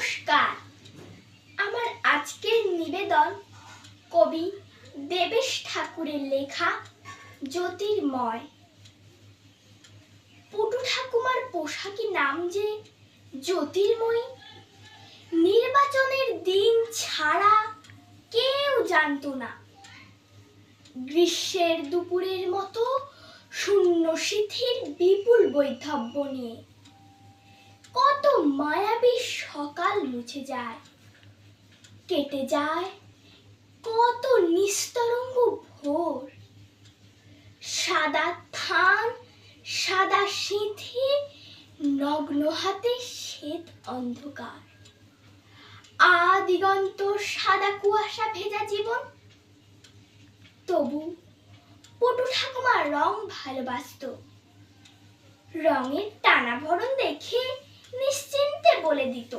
নমস্কার। আমার আজকের নিবেদন কবি দেবেশ ঠাকুরের লেখা জ্যোতির্ময়। পটু ঠাকুমার পোশাকি নাম যে জ্যোতির্ময়ী, নির্বাচনের দিন ছাড়া কেউ জানতো না। গ্রীষ্মের দুপুরের মতো শূন্য শিথির বিপুল বৈধব্য নিয়ে কত মায়াবী সকাল মুছে যায়, কেটে যায় কত নিস্তরঙ্গ ভোর। সাদা থান, সাদা সিঁথি, নগ্ন হাতে শ্বেত অন্ধকার, আদিগন্ত সাদা কুয়াশা ভেজা জীবন। তবু পটু ঠাকুমা রং ভালোবাসত। রঙের টানাভরণ দেখে নিশ্চিন্তে বলে দিত,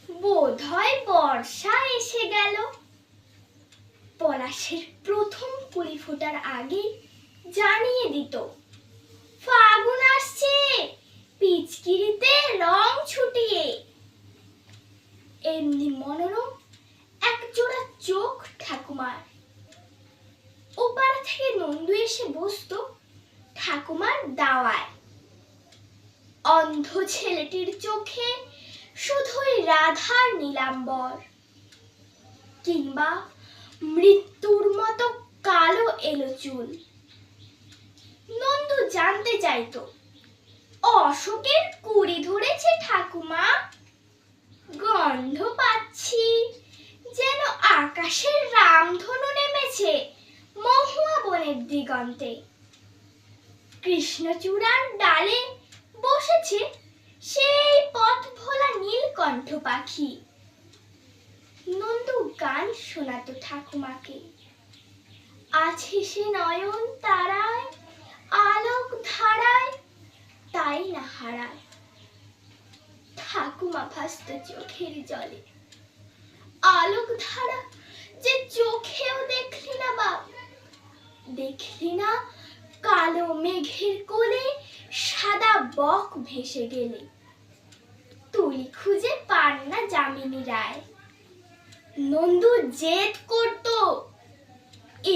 বোধহয় বর্ষা এসে গেল। পলাশের প্রথম কুড়ি ফোটার আগে জানিয়ে দিত, ফাগুন আসছে, পিচকিরিতে রং ছুটিয়ে। এমনি মনোরম এক জোড়া চোখ ঠাকুমার। ওপার থেকে নন্দু এসে বসত ঠাকুমার দাওয়ায়। অন্ধ ছেলেটির চোখে শুধুই রাধার নীলাম্বর, কিংবা মৃত্যুর মতো কালো এলো চুল। নন্দু জানতে চাইতো, অশোকের কুড়ি ধরেছে ঠাকুমা? গন্ধ পাচ্ছি যেন আকাশের রামধনু নেমেছে মহুয়া বনের দিগন্তে। কৃষ্ণচূড়ার ডালে বসেছে সেই পথ ভোলা নীলকণ্ঠ পাখি। নন্দু গান শোনাতো ঠাকুমাকে, আছে সে নয়ন তারায়, আলোক ধারায়, তাই না হারায়। ঠাকুমা ভাসত চোখের জলে, আলোক ধারা যে চোখেও দেখলি না বাপ, দেখলি না কালো মেঘের কোলে সাদা বক ভেসে গেলে। তুলি খুঁজে পান না যামিনী রায়। নন্দু জেদ করতো,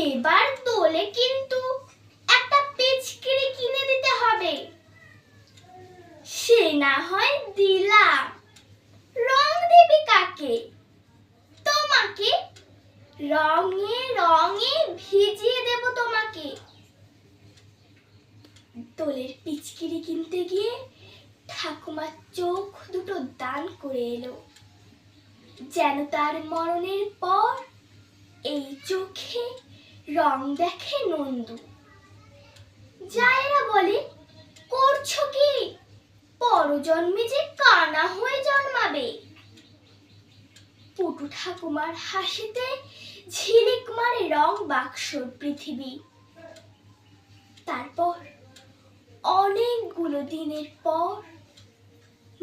এবার তোলে কিন্তু একটা পিচকিরি কিনে দিতে হবে। সে না হয় দিলাম, রং দেবে কাকে? তোমাকে। রঙে রঙে ভিজিয়ে দেব তোমাকে। তোলের পিচকিরি কিনতে গিয়ে ঠাকুমা চোখ দুটো দান করে এলো, যেন তার মরণের পর এই চোখে রং দেখে নন্দু। জায়েরা বলে, করছো কি? পরজন্মে যে কানা হয়ে জন্মাবে। পটু ঠাকুমার হাসিতে ঝিলিক মারে রং বাক্সর পৃথিবী। তারপর অনেকগুলো দিনের পর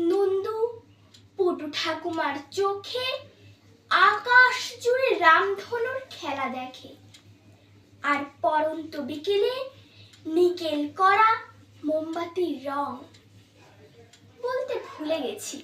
নন্দু পটু ঠাকুমার চোখে আকাশ জুড়ে রামধনুর খেলা দেখে, আর পরন্ত বিকেলে নিকেল করা মোমবাতির রং। বলতে ভুলে গেছি,